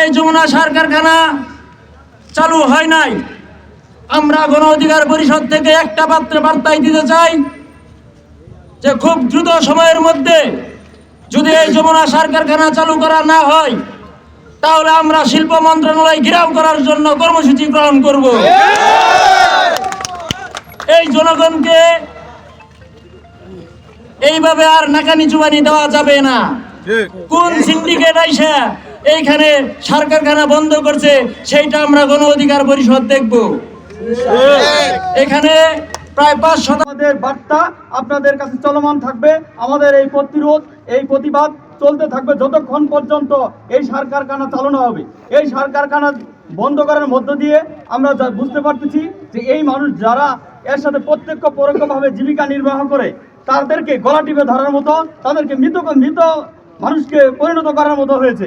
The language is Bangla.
এই যমুনা সার কারখানা চালু হয় নাই। আমরা গণ অধিকার পরিষদ থেকে একটা বার্তাই দিতে চাই যে খুব দ্রুত সময়ের মধ্যে যদি এই যমুনা সার কারখানা চালু করা না হয় তাহলে আমরা শিল্প মন্ত্রণালয় ঘেরাও করার জন্য কর্মসূচি গ্রহণ করব। এই জনগণকে এইভাবে আর নাকানি চুবানি দেওয়া যাবে না। কোন সিন্ডিকেট আইসা এইখানে সার কারখানা বন্ধ করছে সেইটা আমরা গণ অধিকার পরিষদ দেখব। এখানে প্রায় 500 আমাদের বার্তা আপনাদের কাছে চলমান থাকবে। আমাদের এই প্রতিরোধ, এই প্রতিবাদ চলতে থাকবে যতক্ষণ পর্যন্ত এই সার কারখানা চালানো হবে। এই সার কারখানা বন্ধ করার মধ্য দিয়ে আমরা বুঝতে পারতেছি যে এই মানুষ যারা এর সাথে প্রত্যক্ষ পরোক্ষভাবে জীবিকা নির্বাহ করে তাদেরকে গলা টিপে ধরার মতো, তাদেরকে মৃত মানুষকে পরিণত করার মতো হয়েছে।